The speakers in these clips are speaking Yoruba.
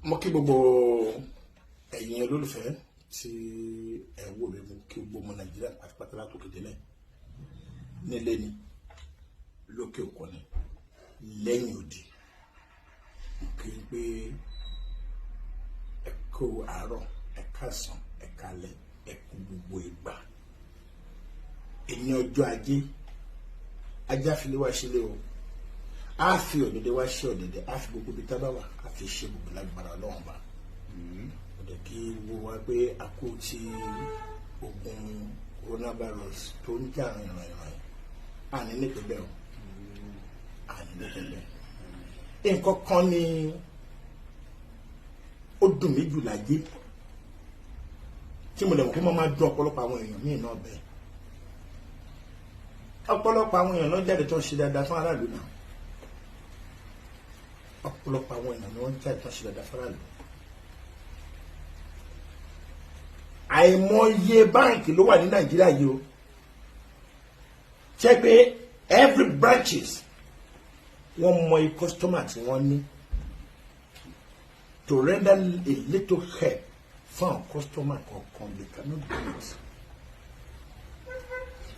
mo kí gbogbo ẹ̀yin olólùfẹ́ tí ẹ wò mí mú kí gbogbo ọmọ Nàìjíríà pátápátá látòkè délẹ̀ nílé ni lókè òkun ni lẹ́yìn odi kí n pé ẹ kú àárọ̀ ẹ káàsán ẹ káalẹ́ ẹ kú gbogbo ìgbà ẹni ọjọ́ ajé fi lé wá sílé o a fi ọ̀dẹ̀dẹ̀ wá ṣe ọ̀dẹ̀dẹ̀ a fi gbogbo ibi tábà wà a fi ṣe gbogbo lágbára Ọlọ́run bá ọ̀dẹ̀ kí wo wá pé a kó ti ogun coronavirus tó ń jà rìnrìn àní nípìnlẹ̀ o àní nípìnlẹ̀ nǹkan kan ni ó dùn mí jù láyé tí mo lè mọ̀ pé mo máa dùn ọ̀pọ̀lọpọ̀ àwọn èèyàn míì náà bẹ́ẹ̀ ọ̀pọ̀lọpọ̀ àwọn èèyàn náà jáde tó ń ṣe dáadáa fún aráàlú náà ọ̀pọ̀lọpọ̀ àwọn èèyàn ni wọ́n jáde tó ń ṣe dáadáa fún aráàlú àìmọye báǹkì ló wà ní Nàìjíríà yìí o ṣe pé every branches wọ́n mọ iye customer tí wọ́n ní to render a little help fún àwọn customer kọ̀ọ̀kan they cannot do it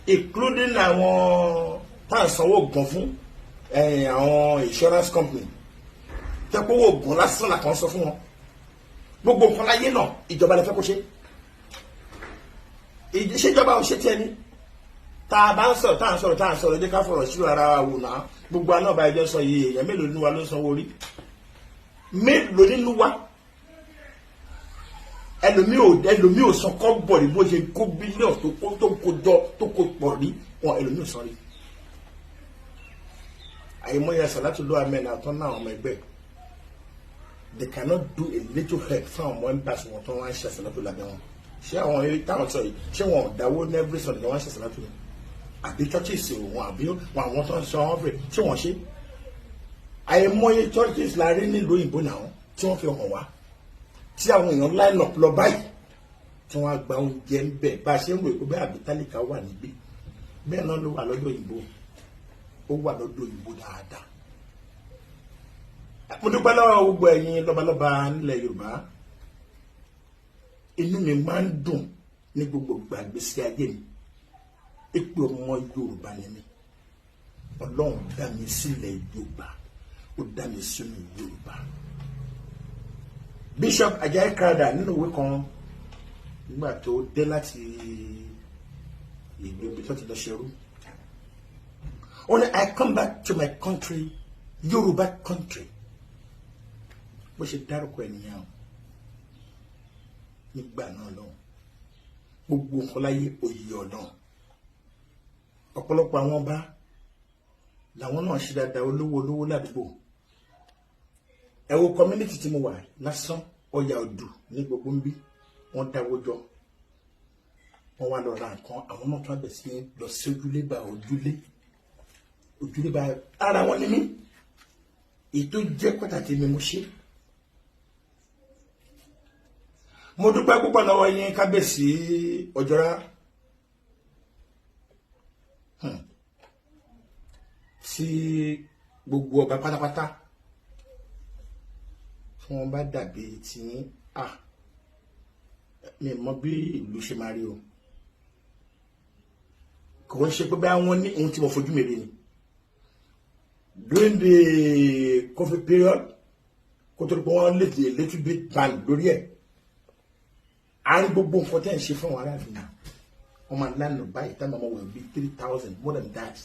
including àwọn tá à ń sanwó gan fún àwọn insurance company tẹ́pọ̀ owó gan lásán là kàn sọ fún wọn gbogbo nǹkan láyé náà ìjọba lè fẹ́ kó ṣe ìṣèjọba ò ṣe tiẹ̀ ní tá a bá ń sọ̀rọ̀ tá à ń sọ̀rọ̀ jẹ́ ká fọ̀rọ̀ sí ara wa wò náà gbogbo àná ọba ẹjọ́ sọ yìí èèyàn mélòó nínú wa ló ń sanwó orí mélòó nínú wa ẹlòmíì ò san kọ́ bọ̀ rí bó ṣe kó bílíọ̀nù tó kó jọ tó kó pọ̀ rí wọn ẹlòmíì ò san rí àìmọye ẹsẹ̀ láti lọ́ amẹ́ni àtọ́ náà ọmọ ẹgbẹ́ they cannot do a little help fún àwọn ọmọ ẹ̀ńbàṣì wọn tó wọ́n ń ṣẹ̀ṣẹ̀ láti lábẹ́ wọn ṣé àwọn eré táwọn sọ yìí ṣé wọn ò dáwó ní every Sunday wọ́n ń ṣẹ̀ṣẹ̀ láti wọn àbí churches wọn àbí wọn àwọn tó ń sọ wọn fẹ́ ṣé wọ́n ṣe àìmọye churches la rí nílùú òyìnbó náà tí wọ́n fi hàn wá tí àwọn èèyàn line up lọ báyìí tí wọ́n á gba oúnjẹ ń bẹ̀ bá a ṣe ń wò pé bẹ́ẹ̀ àbítálíkà wà níbí bẹ́ẹ̀ náà ló wà lọ́dọ̀ òyìnbó ó wà lọ́dọ̀ òyìnbó dáadáa. mo dúpẹ́ lọ́wọ́ gbogbo ẹ̀yin lọ́balọ́ba nílẹ̀ Yorùbá inú mi máa ń dùn ní gbogbo gbàgbésí ayé mi ipò ọmọ Yorùbá ni mi Ọlọ́run dá mi sílẹ̀ Yorùbá ó dá mi sínú Yorùbá. Bishop Ajayi Crowther nínú ìwé kan nígbà tó dé láti ìlú ibi tó ti lọ ṣerú ó ní I come back to my country Yorùbá country bó ṣe dárúkọ ènìyàn nígbà náà lọ gbogbo nǹkan láyé òye ọ̀nà ọ̀pọ̀lọpọ̀ àwọn ọba làwọn náà ṣe dáadáa olówó ládùúgbò ẹ wo community tí mo wà lásán ọ̀yà ọ̀dù ní gbogbo ń bí wọ́n dáwọ́ jọ wọ́n wá lọ ra nǹkan àwọn náà tún abẹ̀ sí lọ sí ojúlé bá ara wọn ní mí èyí tó jẹ́ pàtàkì mi mo ṣe. mo dúpẹ́ púpọ̀ lọ́wọ́ yín kábíyèsí Ọ̀jọ́rá tí gbogbo ọba pátápátá tí wọ́n bá dàbí tí mi mọ̀ bí ìlú ṣe máa rí o kò ń ṣe pé báyà wọ́n ní ohun tí mo fojú mi rí ni during the COVID period kó tó di pé wọ́n lè di a little bit ban lórí ẹ̀ àárín gbogbo nǹkan tẹ́ ń ṣe fún àwọn aráàlú náà wọ́n máa lánàá báyìí táwọn ọmọ wọn bí 3,000 more than that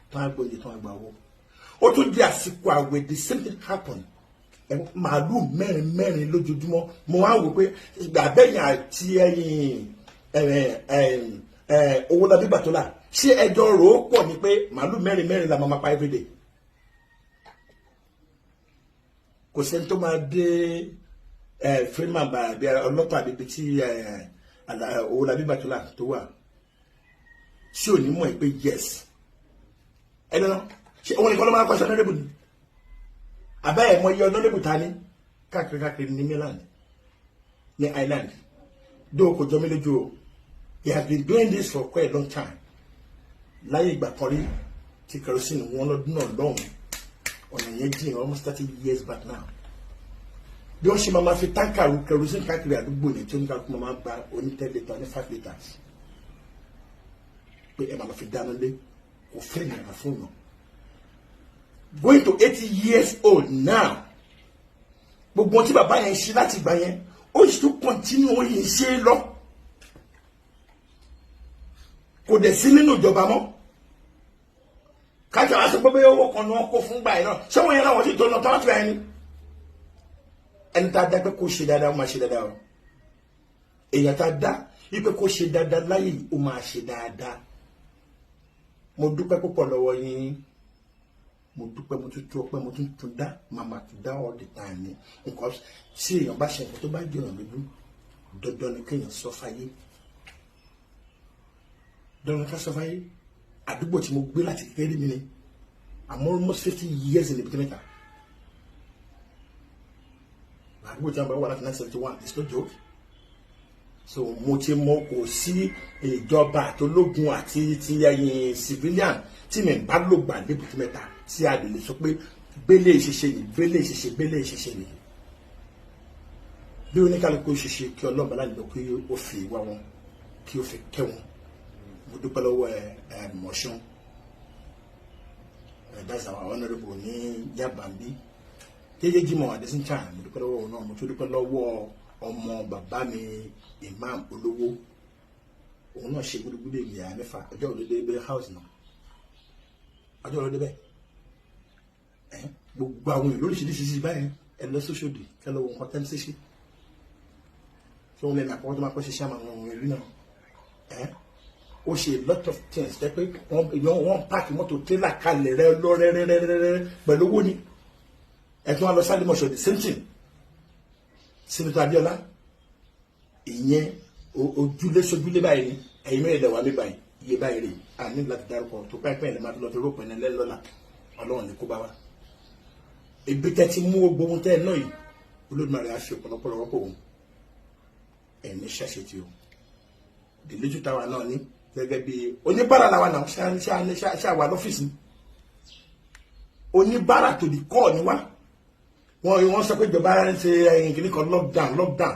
tó wá gbóúnjẹ tó wá gba owó ó tún di àsìkò àwẹ̀ the same thing happen màálù mẹ́rin lójoojúmọ́ mo wá wò pé ìgbà bẹ́yìn àti Owólabí Bàtólà ṣé ẹjọ́ rò ó pọ̀ ní pé màálù mẹ́rin la máa pa everyday kò sẹ́ni tó máa dé freeman bí ọlọ́pàá bíbi tí Owólabí Bàtólà tó wà ṣé ò ní mọ̀ pé yes ẹni náà ṣé òun nìkan ló máa kọ́ ṣe ọ̀nàdébù ni àbẹ́ ẹ̀ mọ iye ọ̀nàdébù ta ní káàkiri ní Mainland ní Island dóò kò jọ mí lójú o he has been doing this for quite a long time láyé ìgbà kan rí tí kerosene wọn lọ́dún náà lọ́hùn ọ̀nà yẹn jìn almost 30 years back now bí wọ́n ṣe máa fi táǹkà kerosene káàkiri àdúgbò ní tí oníkàlùkù máa gba oní 10 litre ní 5 litres pé ẹ máa fi dáná lé kò fẹ́ ìyàrá fún yàn going to 80 years old now gbogbo tí bàbá yẹn ṣe láti gbà yẹn ó sì tún continue ó yìí ṣe lọ kò dẹ̀ sí nínú ìjọba mọ́ kájà wá sọ pé bẹ́ẹ̀ owó kan ni wọ́n kó fún gbà yẹn náà ṣé wọ́n yẹn náà wọ́n ti tó lọ tó wá tó yẹn ni ẹni tá a dá pé kó ṣe dáadáa ó máa ṣe dáadáa o èèyàn tá a dá wípé kó ṣe dáadáa láyé ó máa ṣe dáadáa mo dúpẹ́ púpọ̀ lọ́wọ́ yín mo dúpẹ́ mo tún ọpẹ́ mo tún dá màmá tún dá all the time ni nǹkan tí èèyàn bá ṣe nǹkan tó bá jẹ́ ọ̀ràn lójú dandan ni kéèyàn sọ fáyé dandan ká sọ fáyé àdúgbò tí mo gbé láti kékeré mi ni I'm almost 50 years in the Bitimeta àdúgbò tí a bá wà láti 1971 it's no joke so mo ti mọ kò sí ìjọba àtológun àti ti ẹ̀yin civilian tí mi bá lò gbà ní Bitimeta tí a lè sọ pé gbélé ìṣiṣẹ́ yìí gbélé ìṣiṣẹ́ yìí bí oníkálukú ṣiṣẹ́ kí ọlọ́ọ̀bá láti lọ pé ó fi ìwà wọn kí ó fi kẹ́ wọn mo dúpẹ́ lọ́wọ́ Mọ̀ṣún that's our honourable ní Yabambi kéye Jimoh Adesina mo dúpẹ́ lọ́wọ́ òun náà mo tún dúpẹ́ lọ́wọ́ ọmọ bàbá mi Imam Olówó òun náà ṣe gbúdúgbúdú ìgbìyà mẹ́fà ọjọ́ òdòdó ibẹ̀ house náà ọjọ́ òdòdó bẹ́ẹ̀ gbogbo àwọn èèyàn lóríṣiríṣi báyẹn ẹ lọ sóṣòdì kẹ lọ wọ nǹkan tẹ́ ń ṣe tí wọ́n lẹ́nu àkọ́kọ́ tó máa kọ́ ṣe ṣáà àwọn ohun ìlú náà ó ṣe a lot of things jẹ́ pé wọ́n páàkì mọ́tò tírélà kalẹ̀ rẹ lọ́rẹ́rẹ́rẹ́rẹ́ pẹ̀lú owó ni ẹ̀tún wọn lọ sáré mọ̀ṣọ́ the same thing Senator Abiola ìyẹn ojúlé sojúlé báyìí ni ẹ̀yin mẹ́rin dẹ̀ wà mí báyìí iye báyìí rè á ní láti dárúkọ tó pẹ́ẹ́pẹ́ ẹ̀ lè má fi lọ tó rọ́pò ẹ̀ lẹ́lọ́la ọlọ́run ní kó bá wa ebi tẹ́ ti mú gbogbo ohun tẹ́ ẹ náà yìí Olódùmarè á fi ọ̀pọ̀lọpọ̀ rọ́pò òun ẹ̀mí ṣàṣetì o ìlẹ́jù táwa náà ní gẹ́gẹ́ bí oníbàárà làwa náà ṣàwà lọ́fíìsì oníbàárà tó di kọ́ ni wá wọ́n sọ pé ìjọba ń ṣe ìgbìlẹ̀ kan lockdown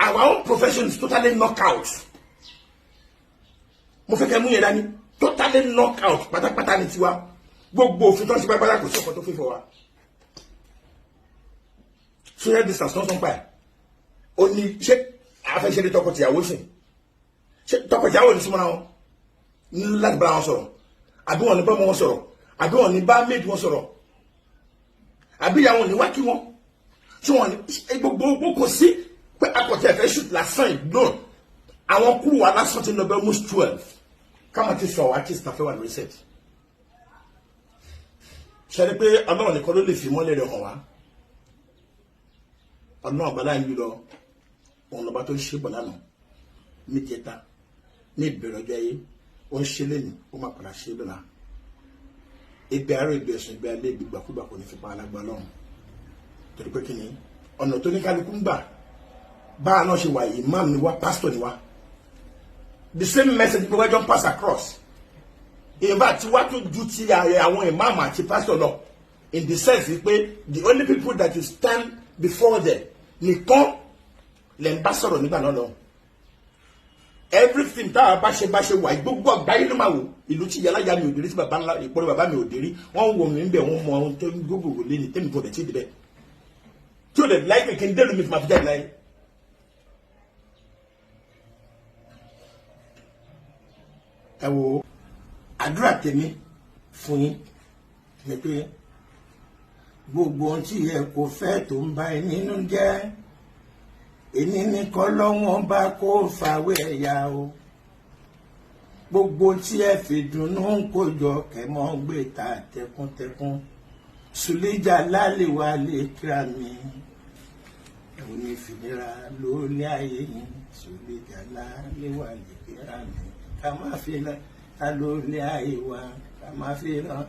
our own profession is totally knock out mo fẹ́ kẹ́ mú yẹn dání totally knock out pátápátá ní tiwa gbogbo òfin tó ń ṣe pátápátá kò sí ọkọ̀ tó fi fọ wa social distance tó ń sọ pa ẹ̀ ó ní ṣé àfẹ́ṣẹ́ ní tọkọtìyàwó sìn ṣé tọkọtìyàwó ní súnmọ́ra wọn ní láti bá wọn sọ̀rọ̀ àbí wọn ní bá wọn sọ̀rọ̀ àbí wọn ní bá méjì wọn sọ̀rọ̀ àbí ìyàwó ní wá kí wọn tí wọn ní gbogbo kò sí pé akọ̀tì ẹ̀fẹ́ shoot lásán ìgbọ́n àwọn kúrò wà lásán ti lọ bẹ́ almost 12 káwọn ti sọ wá kí ìsìtàfẹ́ wà ní research ṣe ni pé ọlọ́run nìkan ló lè fi mọ́lẹ̀ rẹ̀ hàn wá ọlọ́run ọba láyé lọ òun lọ́ba tó ń ṣe bọ̀ lánàá níjẹta ní ìbẹ̀rẹ̀ ọjọ́ ayé ó ń ṣe lẹ́nu ó máa padà ṣe lọ́la ibi àárọ̀ ibi ẹ̀sùn ibi alẹ́ ibi gbàkúgbà kò ní fi pa alágbá lọ́run torí pé kí ni ọ̀nà tó ní kálukú ń gbà báà náà ṣe wà imam ni wá pastor ni wá the same message pé wọ́n pass across in fact tí wá tó ju ti àwọn imam àti pastor lọ in the sense pé the only people that you stand before them nìkan lè ń bá sọ̀rọ̀ nígbà náà lọ everything tá a bá ṣe wà gbogbo àgbáyé ló máa wò ìlú tí yàrá ya mi ò dérí tí bàbá ńlá ìpọ́nrẹ́ bàbá mi ò dérí wọ́n wò mí ń bẹ̀ wọ́n mọ ohun tó ń gbogbo lé ní tẹ́mi kò dẹ̀ tí ì débẹ̀ tí ò dẹ̀ láìpẹ́ kí n dẹ́nu mi fi máa fi jáde láyé. ẹ wo àdúrà tèmi fún yín ni pé gbogbo ohun tí ẹ kò fẹ́ tó ń bà ẹ́ nínú jẹ́ èmi nìkan lọ́wọ́n bá kó fàwé ẹ̀yà o gbogbo tí ẹ fi dùnnú ń kójọ kẹmọ́ gbé ta tẹkuntẹkun sùlẹ́jà lálẹ́ wa lè kíra mi ẹ̀wọ̀n ní ìfìlera lórí ayé yìí sùlẹ́jà lálẹ́ wa lè kíra mi ká má fi ta lórí ayé wa ká má fi ràn